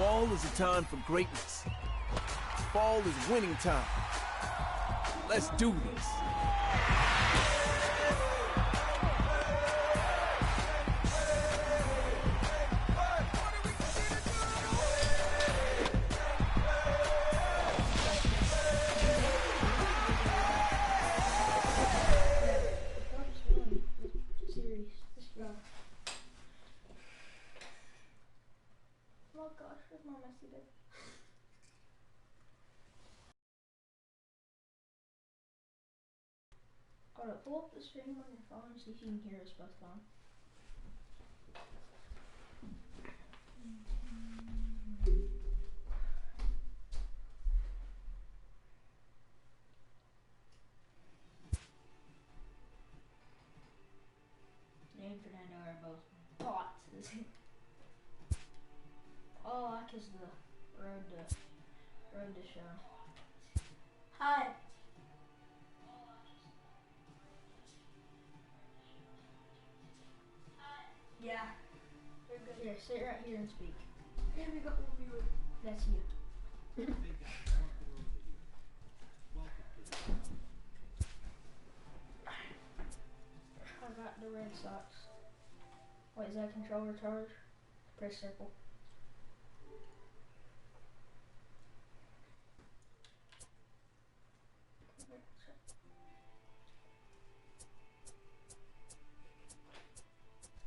Fall is a time for greatness. Fall is winning time. Let's do this. Oh gosh, where's my messy bit? Alright, pull up the stream on your phone and see if you can hear us both fine. Me and Fernando are both bots. Oh, I kissed the road to show. Hi. Yeah. You're good. Here, sit right here and speak. Here we got one viewer. That's you. I got the Red Sox. Wait, is that controller charge? Press circle.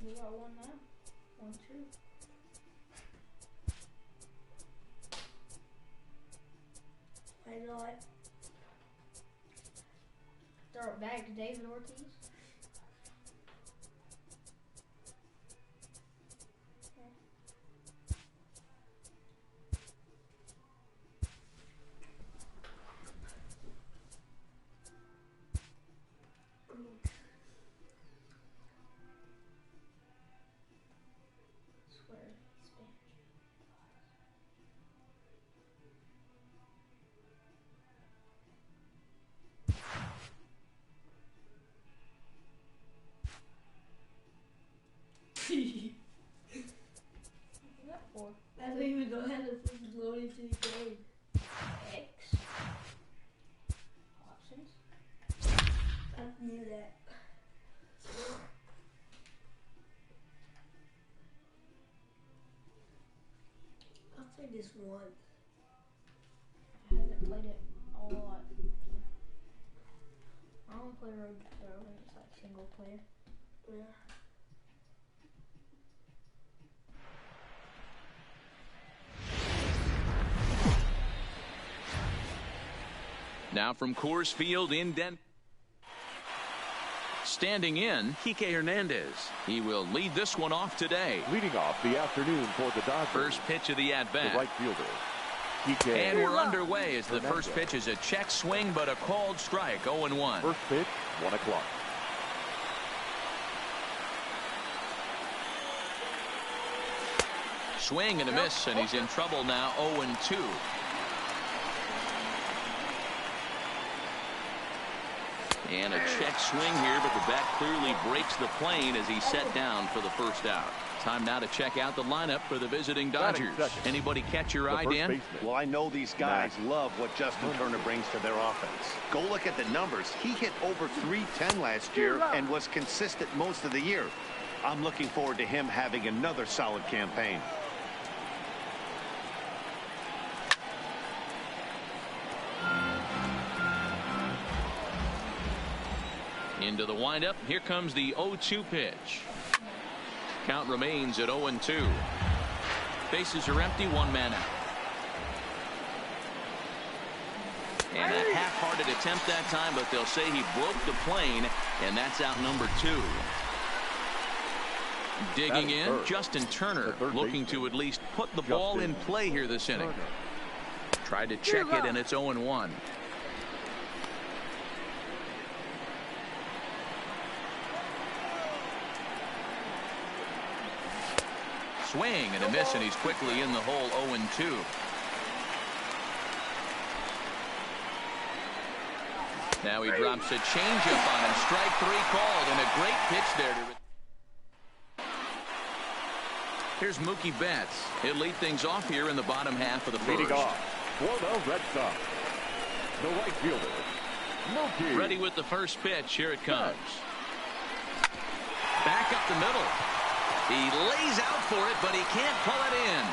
You got one now. 1, 2. I know it. Throw it back to David Ortiz. I don't even know how to load into the game. X. Options. I knew that. I'll play this one. I haven't played it a lot. I only play Road to Throw and it's like single player. Yeah. Now from Coors Field in Denver. Standing in, Kike Hernandez. He will lead this one off today. Leading off the afternoon for the Dodgers. First pitch of the at-bat. The right fielder, Kike. And we're underway as the first pitch is a check swing, but a called strike, 0-1. First pitch, 1 o'clock. Swing and a miss, and he's in trouble now, 0-2. And a check swing here, but the bat clearly breaks the plane as he's set down for the first out. Time now to check out the lineup for the visiting Dodgers. Anybody catch your eye, Dan? Well, I know these guys love what Justin Turner brings to their offense. Go look at the numbers. He hit over .310 last year and was consistent most of the year. I'm looking forward to him having another solid campaign. Into the windup. Here comes the 0-2 pitch. Count remains at 0-2. Bases are empty, 1 man out. And a half-hearted attempt that time, but they'll say he broke the plane, and that's out number 2. Digging in, Justin Turner looking to at least put the ball in play here this inning. Tried to check it, and it's 0-1. Swing and a miss, and he's quickly in the hole, 0-2. Now he drops a changeup on him. Strike 3 called, and a great pitch there to Here's Mookie Betts. He'll lead things off here in the bottom half of the first. Leading off for the Red Sox, the right fielder, Mookie. Ready with the first pitch. Here it comes. Back up the middle. He lays out for it, but he can't pull it in.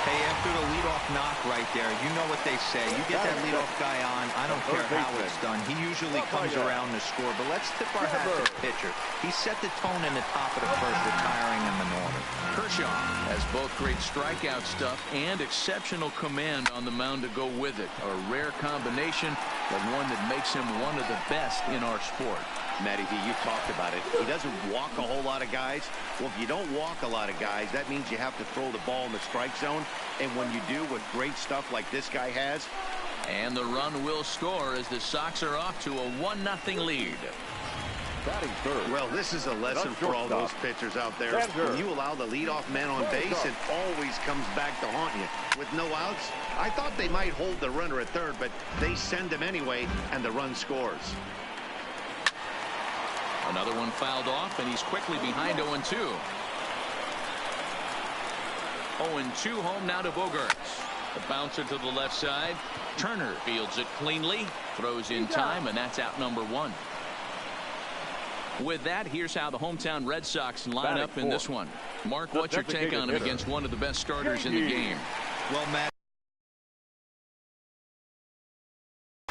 Hey, after the leadoff knock right there, you know what they say. You get that leadoff guy on, I don't care how it's done. He usually comes around to score, but let's tip our hat to the pitcher. He set the tone in the top of the first, retiring him in order. Kershaw has both great strikeout stuff and exceptional command on the mound to go with it. A rare combination, but one that makes him one of the best in our sport. Matty V, you talked about it. He doesn't walk a whole lot of guys. Well, if you don't walk a lot of guys, that means you have to throw the ball in the strike zone. And when you do, with great stuff like this guy has. And the run will score as the Sox are off to a 1-0 lead. Batting third. Well, this is a lesson for all those pitchers out there. When you allow the leadoff man on base, it always comes back to haunt you. With no outs, I thought they might hold the runner at third, but they send him anyway, and the run scores. Another one fouled off, and he's quickly behind 0-2. 0-2 home now to Bogaerts. The bouncer to the left side. Turner fields it cleanly, throws in time, and that's out number 1. With that, here's how the hometown Red Sox line up in this one. Mark, what's your take on him against one of the best starters in the game? Well, Matt,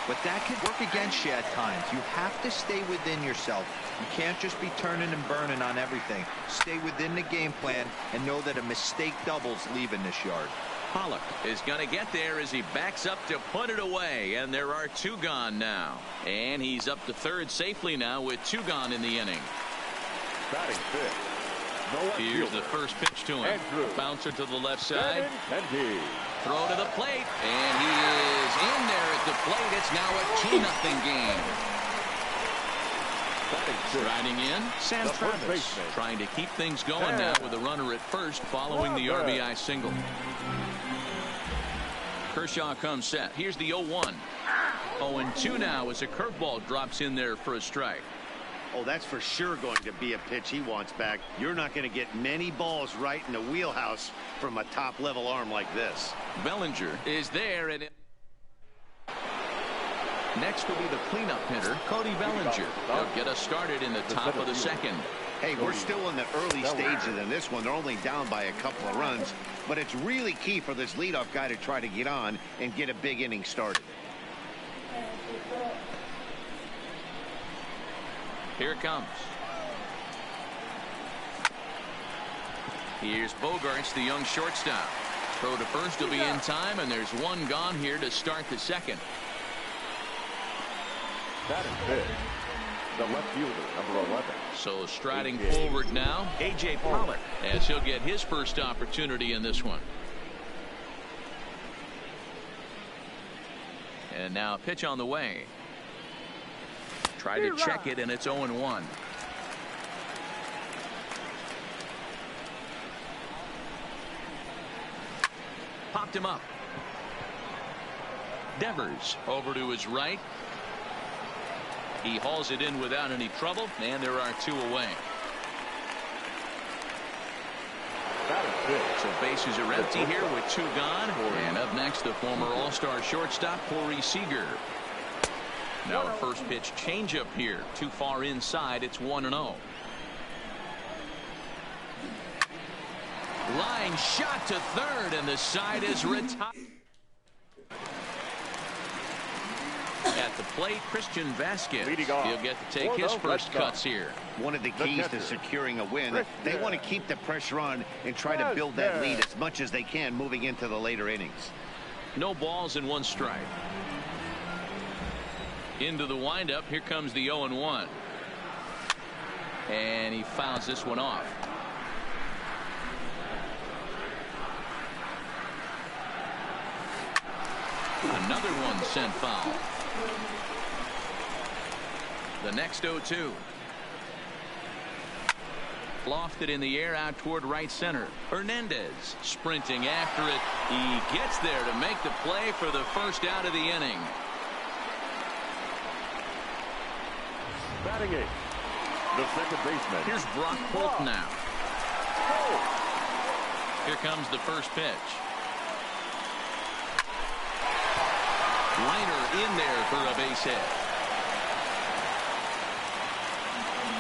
but that could work against you at times. You have to stay within yourself. You can't just be turning and burning on everything. Stay within the game plan and know that a mistake doubles leaving this yard. Pollock is going to get there as he backs up to put it away, and there are 2 gone now. And he's up to third safely now with 2 gone in the inning. Batting fifth. Here's the first pitch to him. Bouncer to the left side. Throw to the plate, and he is in there at the plate. It's now a 2-0 game. Riding in, Sam Travis, trying to keep things going now with a runner at first following the RBI single. Kershaw comes set. Here's the 0-1. 0-2 now as a curveball drops in there for a strike. Oh, that's for sure going to be a pitch he wants back. You're not going to get many balls right in the wheelhouse from a top-level arm like this. Bellinger is there, and next will be the cleanup hitter, Cody Bellinger. He'll get us started in the top of the second. Hey, we're still in the early stages in this one. They're only down by a couple of runs, but it's really key for this leadoff guy to try to get on and get a big inning started. Here it comes. Here's Bogaerts, the young shortstop. Throw to first will be in time, and there's 1 gone here to start the second. Batting fifth, the left fielder, number 11. So striding forward now, A.J. Pollock, as he'll get his first opportunity in this one. And now a pitch on the way. Try to check it, and it's 0-1. Popped him up. Devers over to his right. He hauls it in without any trouble, and there are 2 away. So bases are empty here with 2 gone. And up next, the former All-Star shortstop, Corey Seager. Now a first pitch changeup here. Too far inside. It's 1-0. Line shot to third, and the side is retired. At the plate, Christian Vasquez. He'll get to take his first cuts here. One of the keys to securing a win, they want to keep the pressure on and try to build that lead as much as they can moving into the later innings. No balls and 1 strike. Into the windup. Here comes the 0-1. And he fouls this one off. Another one sent foul. The next 0-2. Lofted in the air out toward right center. Hernandez sprinting after it. He gets there to make the play for the first out of the inning. Batting eighth, the second baseman. Here's Brock Holt now. Here comes the first pitch. Liner in there for a base hit.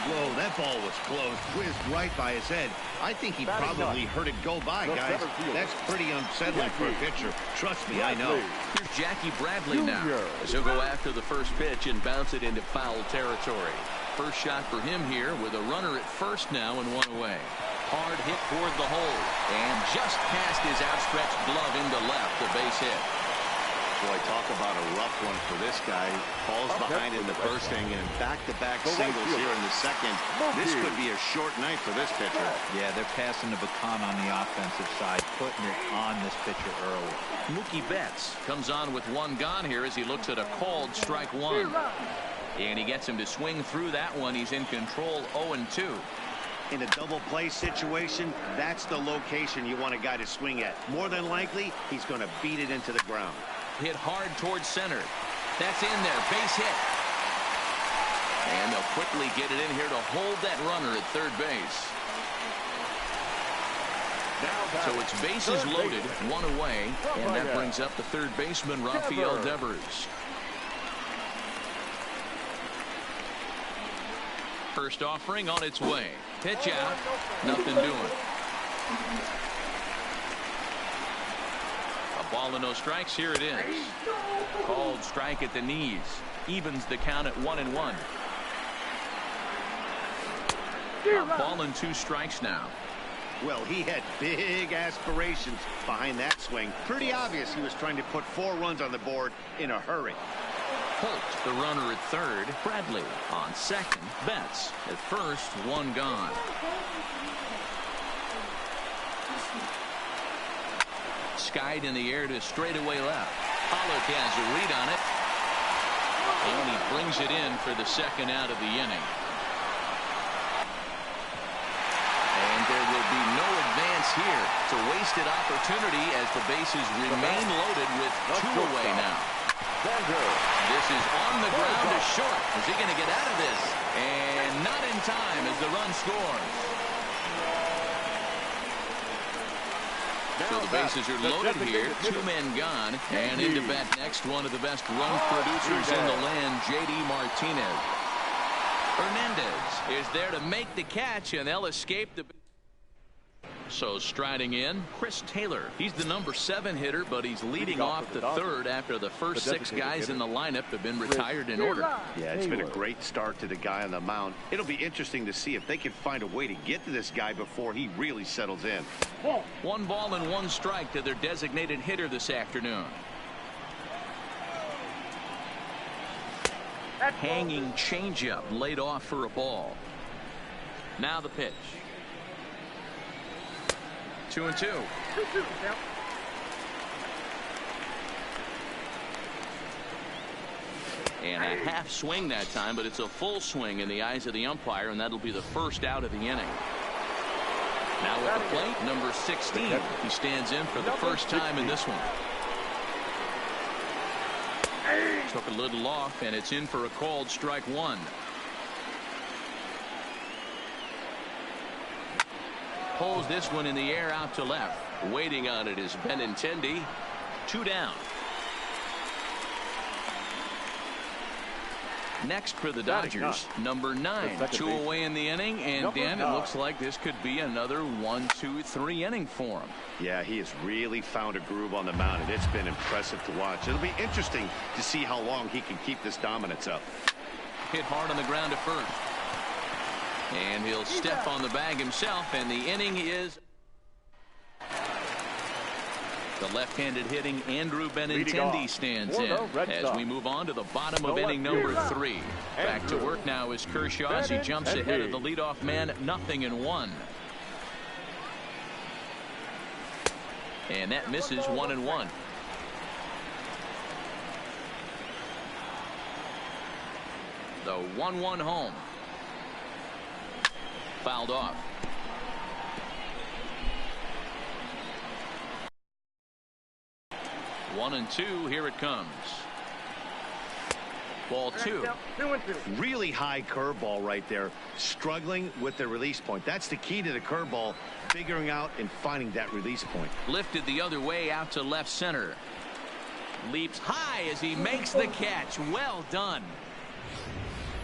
Whoa, that ball was close. Whizzed right by his head. I think he probably heard it go by, guys. That's pretty unsettling for a pitcher. Trust me, I know. Here's Jackie Bradley now, as he'll go after the first pitch and bounce it into foul territory. First shot for him here with a runner at first now and one away. Hard hit toward the hole, and just past his outstretched glove into left, the base hit. Boy, talk about a rough one for this guy. Falls behind in the first inning and back-to-back singles here in the second. This could be a short night for this pitcher. Yeah, they're passing the baton on the offensive side, putting it on this pitcher early. Mookie Betts comes on with one gone here as he looks at a called strike one. And he gets him to swing through that one. He's in control 0-2. In a double play situation, that's the location you want a guy to swing at. More than likely, he's going to beat it into the ground. Hit hard towards center. That's in there. Base hit. And they'll quickly get it in here to hold that runner at third base. So it's bases loaded, one away, and that brings up the third baseman, Rafael Devers. First offering on its way. Pitch out. Nothing doing. A ball and no strikes. Here it is. Called strike at the knees. Evens the count at 1-1. A ball and 2 strikes now. Well, he had big aspirations behind that swing. Pretty obvious he was trying to put 4 runs on the board in a hurry. Holt, the runner at third. Bradley on second. Betts at first. One gone. Skied in the air to straightaway left. Pollock has a read on it. And he brings it in for the second out of the inning. And there will be no advance here. It's a wasted opportunity as the bases remain loaded with 2 away now. This is on the ground to short. Is he going to get out of this? And not in time as the run scores. So the bases are loaded here. 2 men gone. And into bat next, one of the best run producers in the land, J.D. Martinez. Hernandez is there to make the catch, and they'll escape the... So striding in, Chris Taylor. He's the number 7 hitter, but he's leading off the third after the first 6 guys in the lineup have been retired in order. Yeah, it's been a great start to the guy on the mound. It'll be interesting to see if they can find a way to get to this guy before he really settles in. 1 ball and 1 strike to their designated hitter this afternoon. Hanging changeup laid off for a ball. Now the pitch. 2-2. And a half swing that time, but it's a full swing in the eyes of the umpire, and that'll be the first out of the inning. Now at the plate, number 16. He stands in for the first time in this one. Took a little off, and it's in for a called strike 1. Pulls this one in the air out to left. Waiting on it is Benintendi. 2 down. Next for the Dodgers, number 9. 2 away in the inning, and Dan, it looks like this could be another 1-2-3 inning for him. Yeah, he has really found a groove on the mound, and it's been impressive to watch. It'll be interesting to see how long he can keep this dominance up. Hit hard on the ground at first. And he'll step on the bag himself, and the inning is... The left-handed hitting Andrew Benintendi stands in as we move on to the bottom of inning number 3. Back to work now is Kershaw as he jumps ahead of the leadoff man, 0-1. And that misses 1-1. The 1-1 home. Fouled off. One and 2. Here it comes. Ball 2. Really high curveball right there. Struggling with the release point. That's the key to the curveball. Figuring out and finding that release point. Lifted the other way out to left center. Leaps high as he makes the catch. Well done.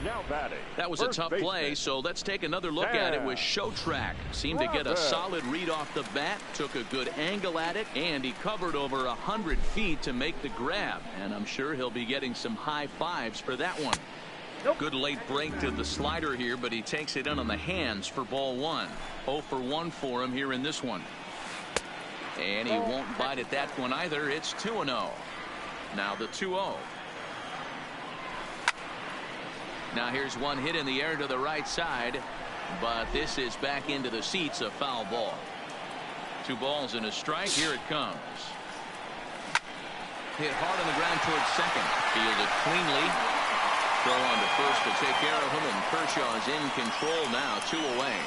Now batting. That was a tough play, so let's take another look at it with Show Track. Seemed to get a solid read off the bat, took a good angle at it, and he covered over 100 feet to make the grab. And I'm sure he'll be getting some high fives for that one. Good late break to the slider here, but he takes it in on the hands for ball 1. 0 for 1 for him here in this one. And he won't bite at that one either. It's 2-0. Now the 2-0. Now here's one hit in the air to the right side, but this is back into the seats, a foul ball. 2 balls and a strike. Here it comes. Hit hard on the ground towards second. Fielded cleanly. Throw on to first to take care of him, and Kershaw's in control now. 2 away.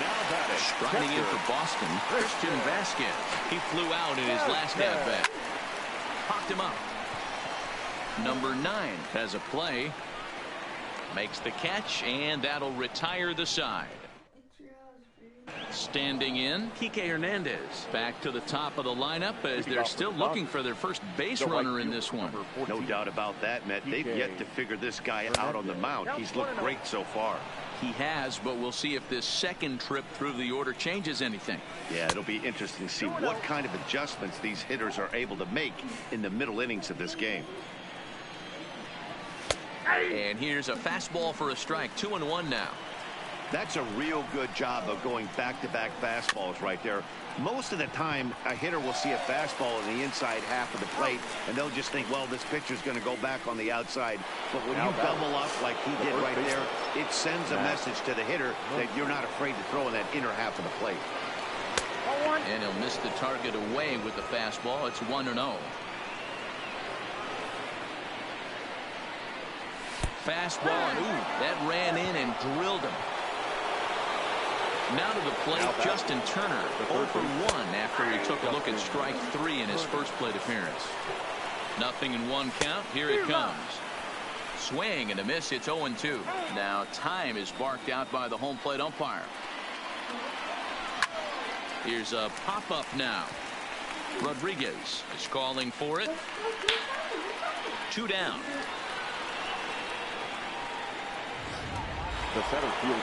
Now batting. Striding in for Boston, Christian Vasquez. He flew out in his last at bat. Popped him up. Number 9 has a play. Makes the catch, and that'll retire the side. Standing in, Kike Hernandez. Back to the top of the lineup as they're still looking for their first base runner in this one. No doubt about that, Matt. They've yet to figure this guy out on the mound. He's looked great so far. He has, but we'll see if this second trip through the order changes anything. Yeah, it'll be interesting to see what kind of adjustments these hitters are able to make in the middle innings of this game. And here's a fastball for a strike. 2-1 now. That's a real good job of going back-to-back fastballs right there. Most of the time, a hitter will see a fastball in the inside half of the plate, and they'll just think, well, this pitcher's going to go back on the outside. But when you double up like he did right there, it sends a message to the hitter that you're not afraid to throw in that inner half of the plate. And he'll miss the target away with the fastball. It's 1-0. Fastball, and ooh, that ran in and drilled him. Now to the plate, Justin Turner, 0 for 1 after he took a look at strike 3 in his first plate appearance. Nothing in 1 count. Here it comes. Swing and a miss. It's 0-2. Now time is barked out by the home plate umpire. Here's a pop-up now. Rodriguez is calling for it. 2 down. The center fielder,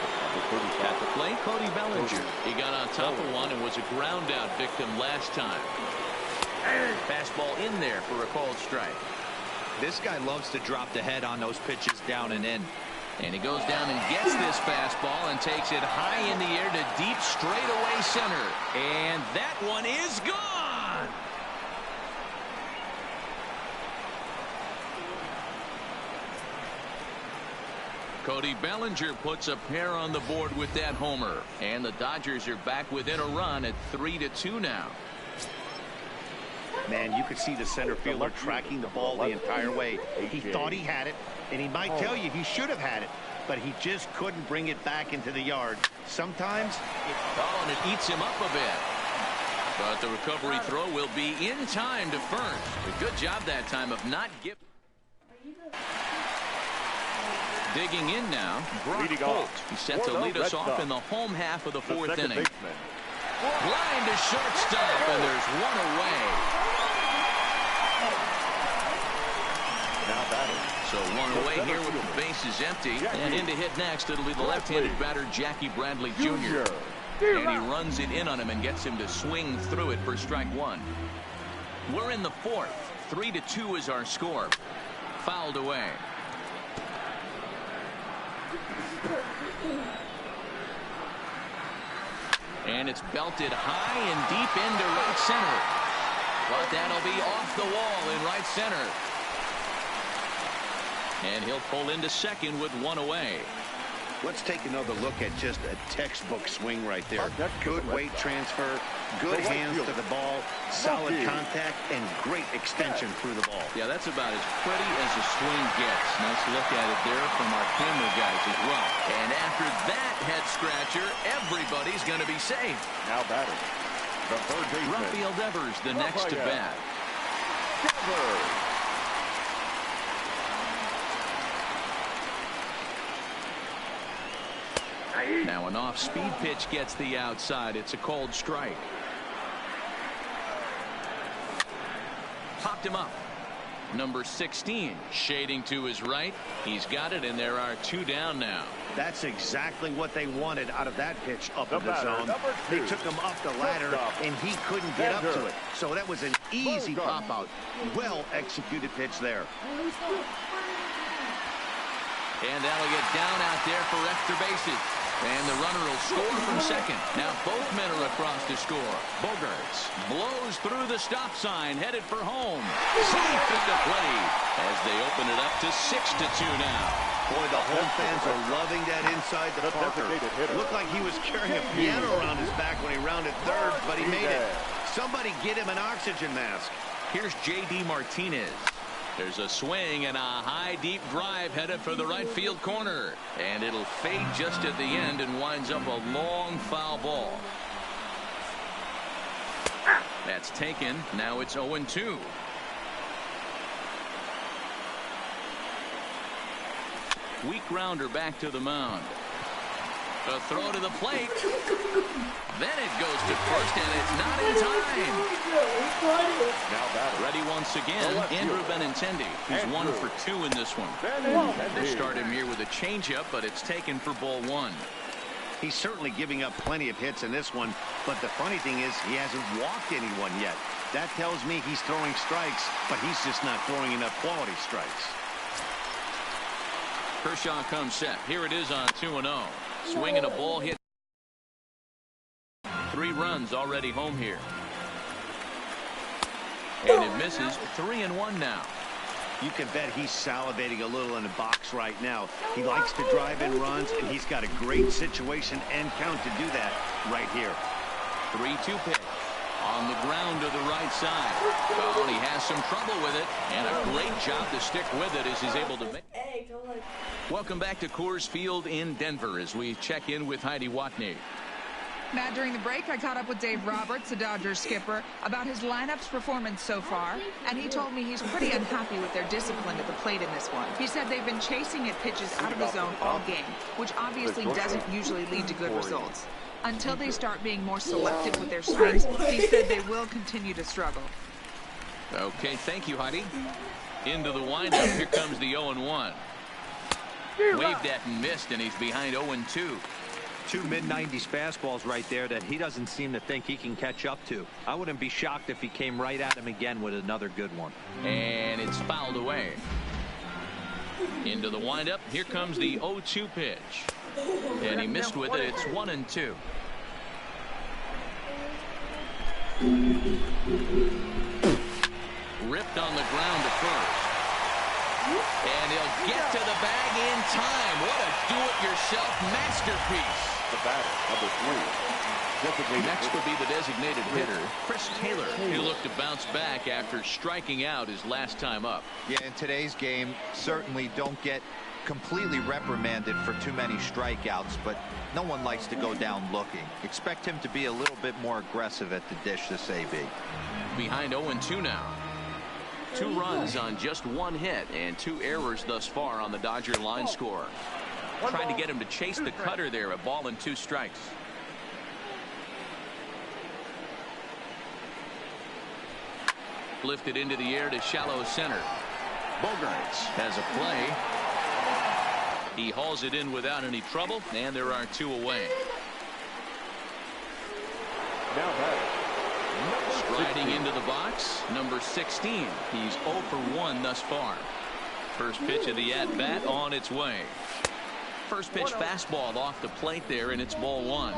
at the plate, Cody Bellinger. He got on top of one and was a ground out victim last time. Fastball in there for a called strike. This guy loves to drop the head on those pitches down and in. And he goes down and gets this fastball and takes it high in the air to deep straightaway center. And that one is gone. Cody Bellinger puts a pair on the board with that homer. And the Dodgers are back within a run at 3-2 now. Man, you could see the center fielder tracking the ball the entire way. He thought he had it, and he might tell you he should have had it, but he just couldn't bring it back into the yard. Sometimes and it eats him up a bit. But the recovery throw will be in time to first. A good job that time of not giving. Digging in now, Brock Holt. He's set to lead us off in the home half of the 4th inning. Line to shortstop, and there's one away. Now batting. So one away here with the bases empty. And in to hit next, it'll be the left-handed batter, Jackie Bradley Jr. And he runs it in on him and gets him to swing through it for strike 1. We're in the 4th. 3-2 is our score. Fouled away. And it's belted high and deep into right center. But that'll be off the wall in right center. And he'll pull into second with one away. Let's take another look at just a textbook swing right there. Good weight transfer, good hands to the ball, solid contact, and great extension through the ball. Yeah, that's about as pretty as a swing gets. Nice look at it there from our camera guys as well. And after that head scratcher, everybody's going to be safe. Now batting. The third baseman. Rafael Devers, the next to bat. An off-speed pitch gets the outside. It's a called strike. Popped him up. Number 16 shading to his right. He's got it, and there are 2 down now. That's exactly what they wanted out of that pitch up in the zone. They took him up the ladder, and he couldn't get up to it. So that was an easy pop-out. Well-executed pitch there. And that'll get down out there for extra bases. And the runner will score from second. Now both men are across to score. Bogaerts blows through the stop sign, headed for home. Safe at the plate as they open it up to 6-2 now. Boy, the home fans are loving that inside the Parker. Looked like he was carrying a piano around his back when he rounded third, but he made it. Somebody get him an oxygen mask. Here's J.D. Martinez. There's a swing and a high deep drive headed for the right field corner, and it'll fade just at the end and winds up a long foul ball. That's taken. Now it's 0-2. Weak grounder back to the mound. A throw to the plate. Then it goes to first, and it's not in time. Now ready once again, Andrew Benintendi. He's 1 for 2 in this one. They start him here with a changeup, but it's taken for ball 1. He's certainly giving up plenty of hits in this one, but the funny thing is he hasn't walked anyone yet. That tells me he's throwing strikes, but he's just not throwing enough quality strikes. Kershaw comes set. Here it is on 2-0. Swinging a ball hit. 3 runs already home here. And it misses. 3-1 now. You can bet he's salivating a little in the box right now. He likes to drive in runs, and he's got a great situation and count to do that right here. 3-2 pitch. On the ground to the right side. Oh, he has some trouble with it, and a great job to stick with it as he's able to make. Welcome back to Coors Field in Denver as we check in with Heidi Watney. Matt, during the break, I caught up with Dave Roberts, the Dodgers skipper, about his lineup's performance so far, and he told me he's pretty unhappy with their discipline at the plate in this one. He said they've been chasing at pitches out of the zone all game, which obviously doesn't usually lead to good results. Until they start being more selective with their swings, he said they will continue to struggle. Okay, thank you, Heidi. Into the windup. Here comes the 0-1. Waved at and missed, and he's behind 0-2. 2 mid-90s fastballs right there that he doesn't seem to think he can catch up to. I wouldn't be shocked if he came right at him again with another good one. And it's fouled away. Into the windup. Here comes the 0-2 pitch. And he missed with it. It's 1-2. Ripped on the ground to first. And he'll get to the bag in time. What a do-it-yourself masterpiece. The batter, number 3. Next would be the designated hitter, Chris Taylor. He'll look to bounce back after striking out his last time up. Yeah, in today's game, certainly don't get completely reprimanded for too many strikeouts, but no one likes to go down looking. Expect him to be a little bit more aggressive at the dish this AB. Behind 0-2 now. 2 runs on just 1 hit and 2 errors thus far on the Dodger line score. Trying to get him to chase the cutter there, a ball and 2 strikes. Lifted into the air to shallow center. Bogaerts has a play. He hauls it in without any trouble, and there are 2 away. Now batter. Striding into the box, number 16. He's 0 for 1 thus far. First pitch of the at-bat on its way. First pitch fastball off the plate there, and it's ball 1.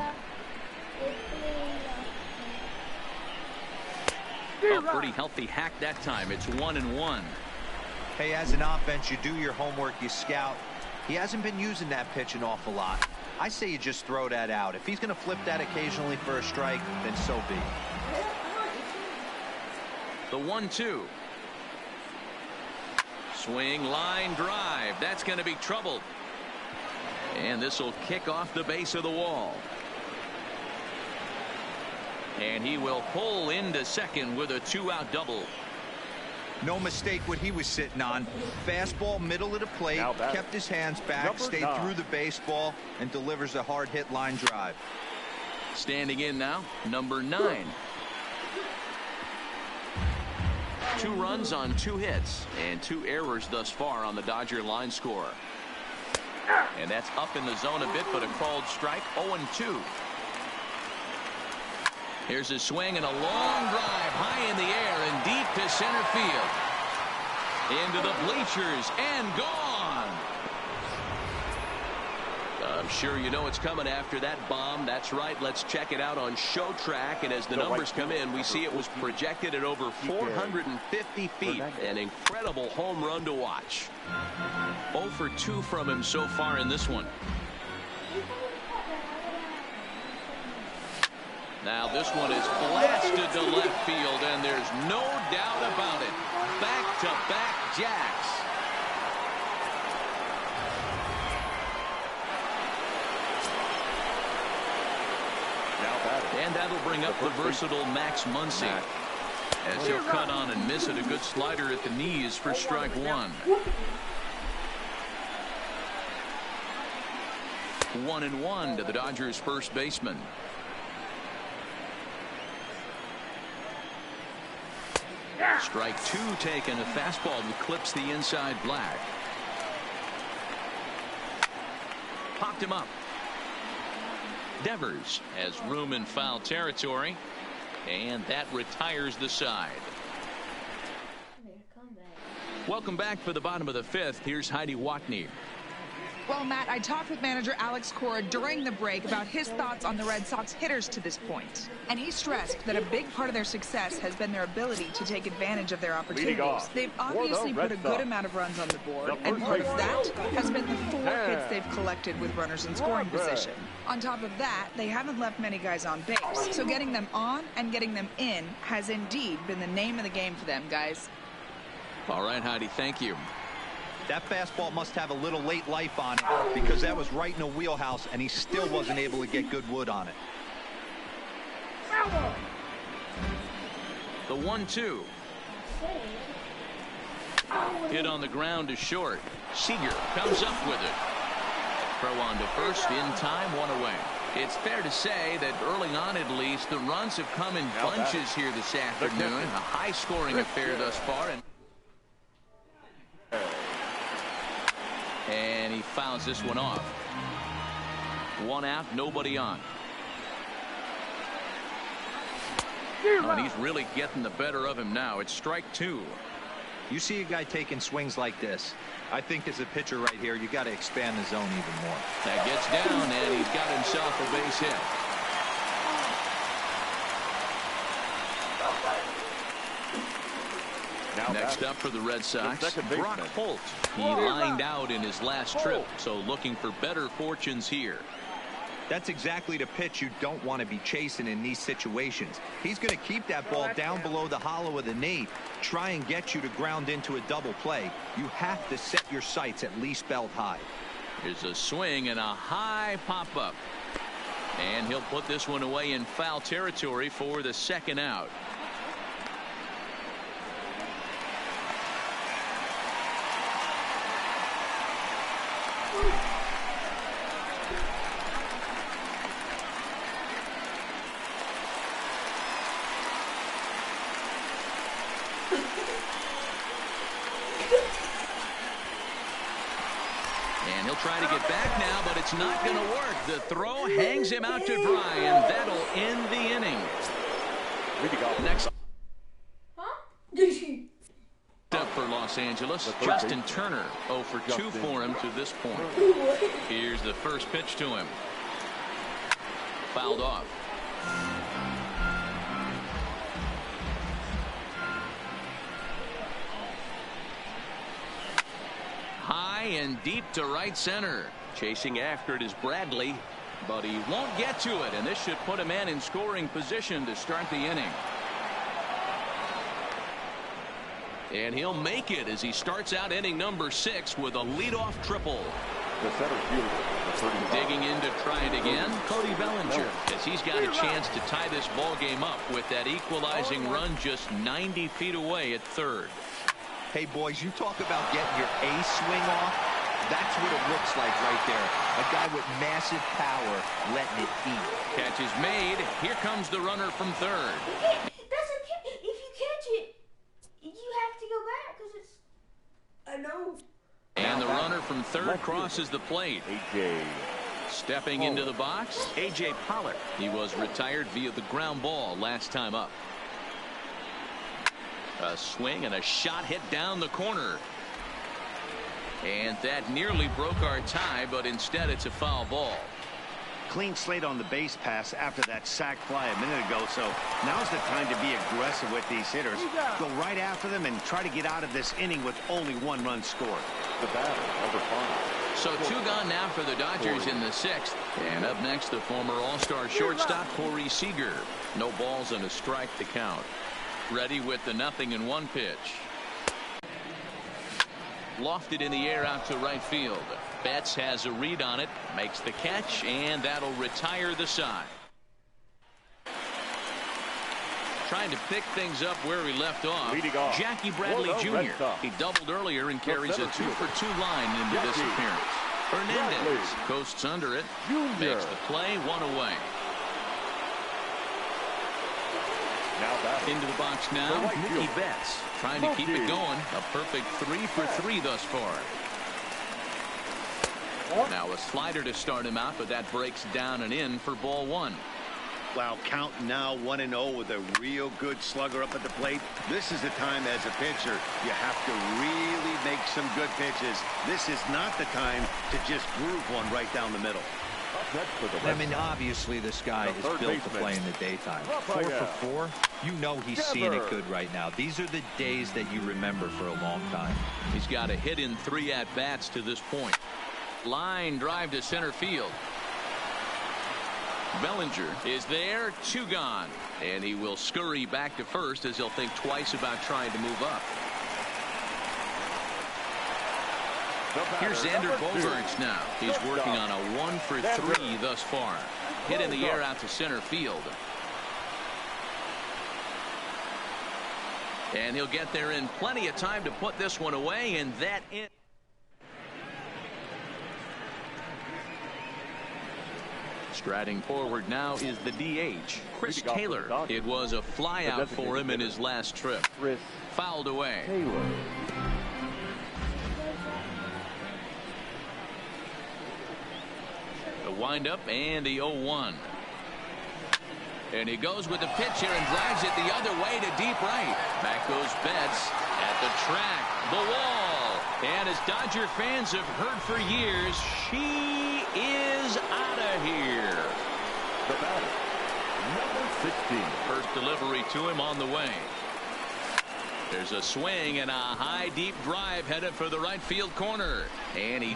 A pretty healthy hack that time. It's 1-1. Hey, as an offense, you do your homework, you scout. He hasn't been using that pitch an awful lot. I say you just throw that out. If he's going to flip that occasionally for a strike, then so be it. The 1-2. Swing, line, drive. That's going to be troubled. And this will kick off the base of the wall. And he will pull into second with a 2-out double. No mistake what he was sitting on. Fastball, middle of the plate, kept his hands back, stayed through the baseball, and delivers a hard-hit line drive. Standing in now, number 9. 2 runs on 2 hits and 2 errors thus far on the Dodger line score. And that's up in the zone a bit, but a called strike. 0-2. Here's a swing and a long drive high in the air and deep to center field. Into the bleachers and gone. I'm sure you know it's coming after that bomb. That's right. Let's check it out on Show Track. And as the numbers come in, we see it was projected at over 450 feet. An incredible home run to watch. 0 for 2 from him so far in this one. Now this one is blasted to left field, and there's no doubt about it. Back-to-back jacks. And that'll bring up the versatile Max Muncy, as he'll cut on and miss it. A good slider at the knees for strike 1. 1-1 to the Dodgers' first baseman. Strike 2 taken. A fastball that clips the inside black. Popped him up. Devers has room in foul territory, and that retires the side. Welcome back for the bottom of the 5th. Here's Heidi Watney. Well, Matt, I talked with manager Alex Cora during the break about his thoughts on the Red Sox hitters to this point. And he stressed that a big part of their success has been their ability to take advantage of their opportunities. They've obviously put a good amount of runs on the board, and part of that has been the 4 hits they've collected with runners in scoring position. On top of that, they haven't left many guys on base. So getting them on and getting them in has indeed been the name of the game for them, guys. All right, Heidi, thank you. That fastball must have a little late life on it, because that was right in the wheelhouse, and he still wasn't able to get good wood on it. The 1-2. Hit on the ground to short. Seager comes up with it. Throw on to first in time, 1 away. It's fair to say that early on, at least, the runs have come in bunches here this afternoon. A high-scoring affair thus far. And he fouls this one off. 1 out, nobody on. And he's really getting the better of him now. It's strike 2. You see a guy taking swings like this. I think as a pitcher right here, you got to expand the zone even more. That gets down, and he's got himself a base hit. Next up for the Red Sox, Brock Holt. He lined out in his last trip, so looking for better fortunes here. That's exactly the pitch you don't want to be chasing in these situations. He's going to keep that ball down below the hollow of the knee, try and get you to ground into a double play. You have to set your sights at least belt high. Here's a swing and a high pop-up. And he'll put this one away in foul territory for the 2nd out. And he'll try to get back now, but it's not going to work. The throw hangs him out to dry, and that'll end the inning. Next up for Los Angeles, Justin Turner. 0 for 2 for him to this point. Here's the first pitch to him. Fouled off. High and deep to right center. Chasing after it is Bradley, but he won't get to it, and this should put a man in scoring position to start the inning. And he'll make it as he starts out inning number 6 with a leadoff triple. The center fielder, digging in to try it again, Cody Bellinger, as he's got a chance to tie this ball game up with that equalizing run just 90 feet away at third. Hey, boys, you talk about getting your A swing off. That's what it looks like right there. A guy with massive power letting it eat. Catch is made. Here comes the runner from third. That's okay. If you catch it, you have to go back because it's. I know. And the runner from third crosses the plate. A.J. Stepping into the box, A.J. Pollard. He was retired via the ground ball last time up. A swing and a shot hit down the corner. And that nearly broke our tie, but instead it's a foul ball. Clean slate on the base pass after that sac fly a minute ago, so now's the time to be aggressive with these hitters. Go right after them and try to get out of this inning with only 1 run scored. The batter, number 5. So 2 gone now for the Dodgers in the 6th. And up next, the former All-Star shortstop, Corey Seager. No balls and a strike to count. Ready with the 0-1 pitch. Lofted in the air out to right field. Betts has a read on it, makes the catch, and that'll retire the side. Trying to pick things up where he left off. Jackie Bradley Jr. He doubled earlier and carries a 2-for-2 line into this appearance. Hernandez coasts under it, makes the play, 1 away. Into the box now, Mookie Betts trying to keep it going. A perfect 3-for-3 thus far. Now a slider to start him out, but that breaks down and in for ball 1. Wow, count now 1-0 with a real good slugger up at the plate. This is the time as a pitcher you have to really make some good pitches. This is not the time to just groove one right down the middle. I mean, obviously this guy is built to play in the daytime. 4 for 4. You know he's seeing it good right now. These are the days that you remember for a long time. He's got a hit in 3 at-bats to this point. Line drive to center field. Bellinger is there, 2 gone. And he will scurry back to first as he'll think twice about trying to move up. Here's Xander Bogaerts now. He's working on a 1-for-3 thus far. Hit in the air out to center field. And he'll get there in plenty of time to put this one away, and that in. Striding forward now is the DH, Chris Taylor. It was a flyout for him in his last trip. Fouled away. The windup and the 0-1. And he goes with the pitch here and drives it the other way to deep right. Back goes Betts at the track, the wall. And as Dodger fans have heard for years, she is out of here. The batter, number 16. First delivery to him on the way. There's a swing and a high deep drive headed for the right field corner. And he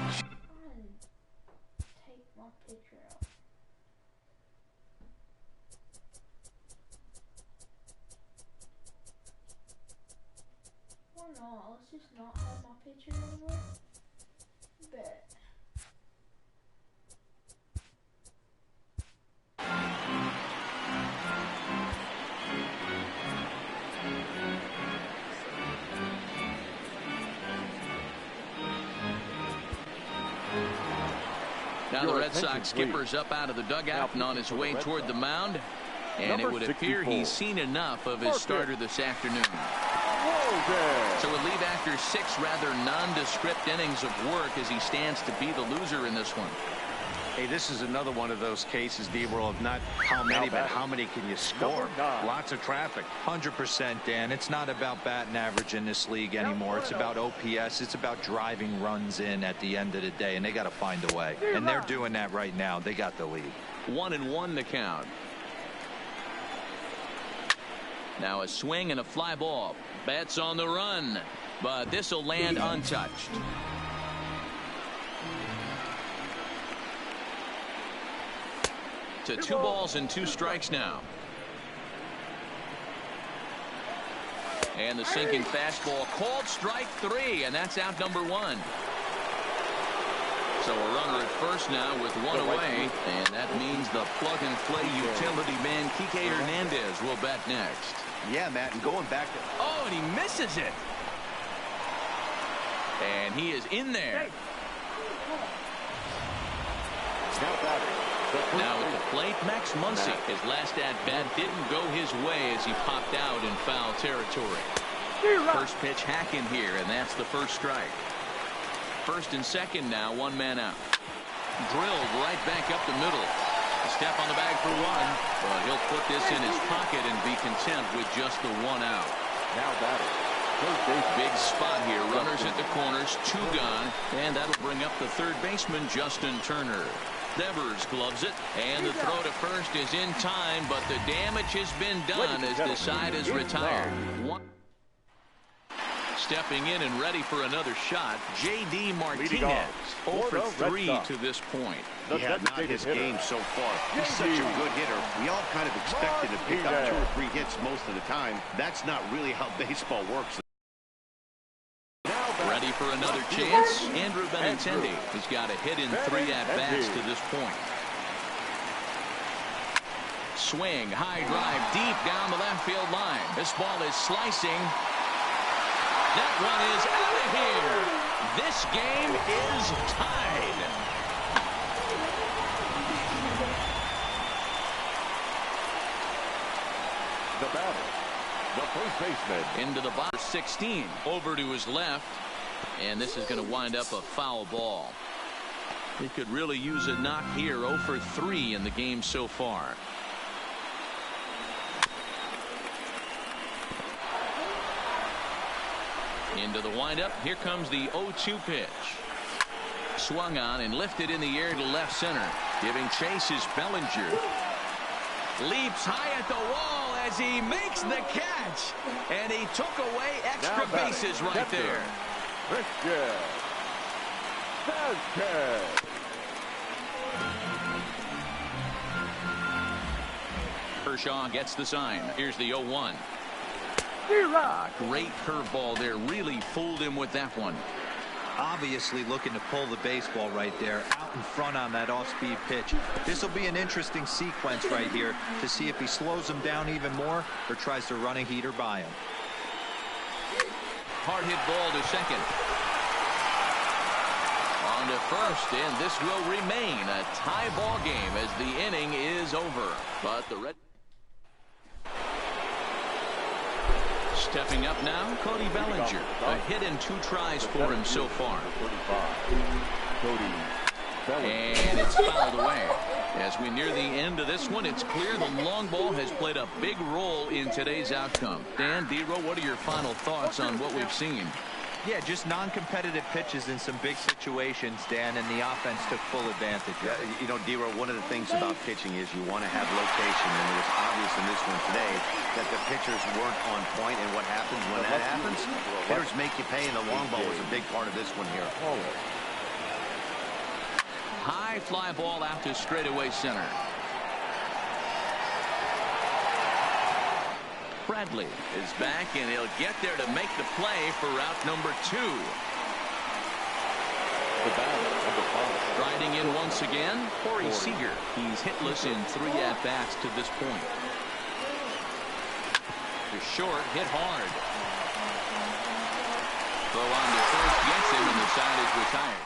no, let's just not have my picture anymore. Bet. Now the Red Sox skipper's up out of the dugout and on his way toward the mound. And it would appear he's seen enough of his starter this afternoon. So we'll leave after 6 rather nondescript innings of work as he stands to be the loser in this one. Hey, this is another one of those cases, D-Roll, of not how many, but how many can you score? Lots of traffic. 100%, Dan. It's not about batting average in this league anymore. It's about OPS. It's about driving runs in at the end of the day, and they got to find a way. And they're doing that right now. They got the lead. 1-1 to count. Now a swing and a fly ball. Betts on the run, but this will land untouched. To 2 balls and 2 strikes now. And the sinking fastball called strike 3, and that's out number 1. So a runner at first now with 1 away, and that means the plug-and-play utility man Kike Hernandez will bat next. Yeah, Matt, and going back to... Oh, and he misses it. And he is in there. Now at the plate, Max Muncy. His last at-bat didn't go his way as he popped out in foul territory. First pitch hack in here, and that's the first strike. First and second now, one man out. Drilled right back up the middle. A step on the bag for one, but he'll put this in his pocket and be content with just the one out. Now batting. Big spot here. Runners at the corners, two gone, and that'll bring up the third baseman, Justin Turner. Devers gloves it, and the throw to first is in time, but the damage has been done as the side is retired. Stepping in and ready for another shot, J.D. Martinez. 0 for 3 to this point. Yeah, not his game so far. He's such a good hitter. We all kind of expect him to pick up 2 or 3 hits most of the time. That's not really how baseball works. Ready for another chance. Andrew Benintendi has got a hit in 3 at-bats to this point. Swing, high drive, deep down the left field line. This ball is slicing. That one is out of here. This game is tied. The batter, the first baseman. Into the box, 16. Over to his left. And this is going to wind up a foul ball. He could really use a knock here. 0 for 3 in the game so far. Into the windup. Here comes the 0-2 pitch. Swung on and lifted in the air to left center. Giving chase is Bellinger. Leaps high at the wall as he makes the catch. And he took away extra bases right there. Kershaw gets the sign. Here's the 0-1. Great curveball there. Really fooled him with that one. Obviously looking to pull the baseball right there out in front on that off-speed pitch. This will be an interesting sequence right here to see if he slows him down even more or tries to run a heater by him. Hard hit ball to second. On to first, and this will remain a tie ball game as the inning is over. But the Red... Stepping up now, Cody Bellinger. A hit in 2 tries for him so far. And it's fouled away. As we near the end of this one, it's clear the long ball has played a big role in today's outcome. Dan, Dero, what are your final thoughts on what we've seen? Yeah, just non-competitive pitches in some big situations, Dan, and the offense took full advantage. You know, Dero, one of the things about pitching is you want to have location, and it was obvious in this one today that the pitchers weren't on point, and what happens when that happens? Hitters make you pay, and the long ball was a big part of this one here. High fly ball out to straightaway center. Bradley is back, and he'll get there to make the play for route number 2. Striding in once again, Corey Seager. He's hitless in 3 at-bats to this point. To short, hit hard. Throw on to first, gets him, and the side is retired.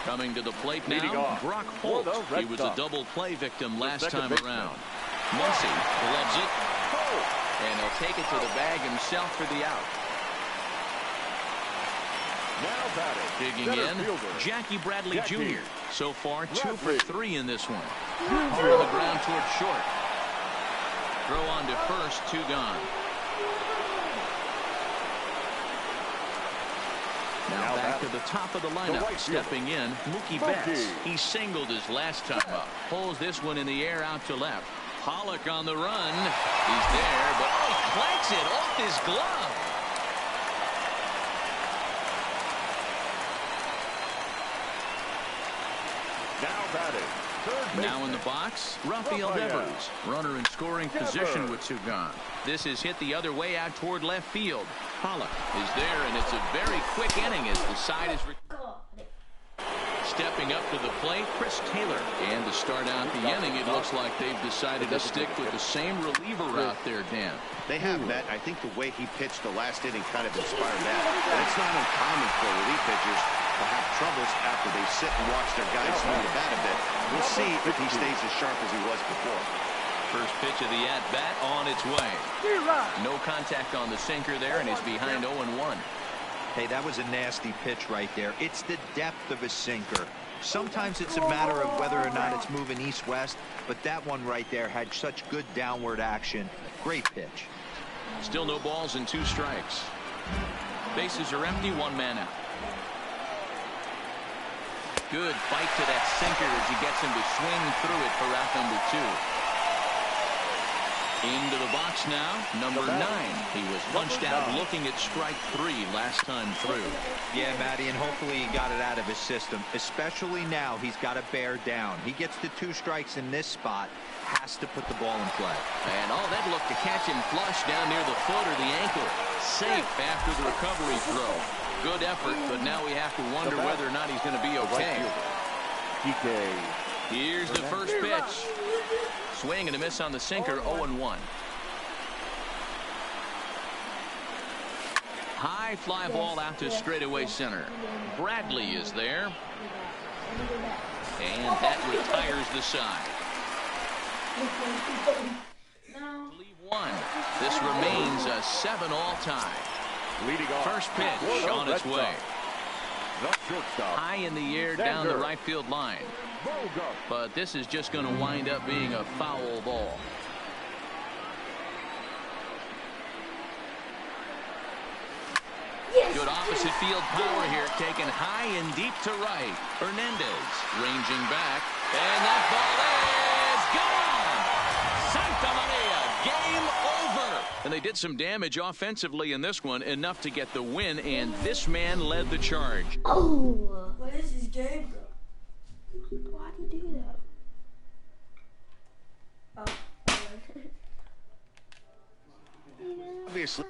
Coming to the plate now, Brock Holt. He was a double play victim last time around. Muncy loves it, and he'll take it to the bag himself for the out. Digging in, Jackie Bradley Jr. So far, 2 for 3 in this one. On the ground toward short. Throw on to first, 2 gone. Now back to the top of the lineup. Stepping in, Mookie Betts. He singled his last time up. Pulls this one in the air out to left. Pollock on the run. He's there, but he clanks it off his glove. Now in the box, Rafael Devers. Runner in scoring position with 2 gone. This is hit the other way out toward left field. Pollock is there, and it's a very quick inning as the side is... stepping up to the plate, Chris Taylor. And to start out the inning, it looks like they've decided to stick with the same reliever out there, Dan. They have, Matt. I think the way he pitched the last inning kind of inspired that. But it's not uncommon for relief pitchers to have troubles after they sit and watch their guys swing the bat a bit. We'll see if he stays as sharp as he was before. First pitch of the at-bat on its way. No contact on the sinker there, and he's behind 0-1. Hey, that was a nasty pitch right there. It's the depth of a sinker. Sometimes it's a matter of whether or not it's moving east-west, but that one right there had such good downward action. Great pitch. Still no balls and 2 strikes. Bases are empty, 1 man out. Good fight to that sinker as he gets him to swing through it for out number 2. Into the box now, number 9. He was punched out looking at strike 3 last time through. Yeah, Matty, and hopefully he got it out of his system. Especially now, he's got to bear down. He gets the 2 strikes in this spot, has to put the ball in play. And that looked to catch him flush down near the foot or the ankle. Safe after the recovery throw. Good effort, but now we have to wonder whether or not he's going to be okay. Here's the first pitch. Swing and a miss on the sinker, 0-1. High fly ball out to straightaway center. Bradley is there. And that retires the side. Leave 1. This remains a 7-all tie. First pitch on its way. High in the air down the right field line. But this is just going to wind up being a foul ball. Good opposite field power here, taken high and deep to right. Hernandez ranging back, and that ball is gone. Santa Maria, game over. And they did some damage offensively in this one, enough to get the win, and this man led the charge. Oh, what is this game, bro? Why do you do that? Oh. Obviously.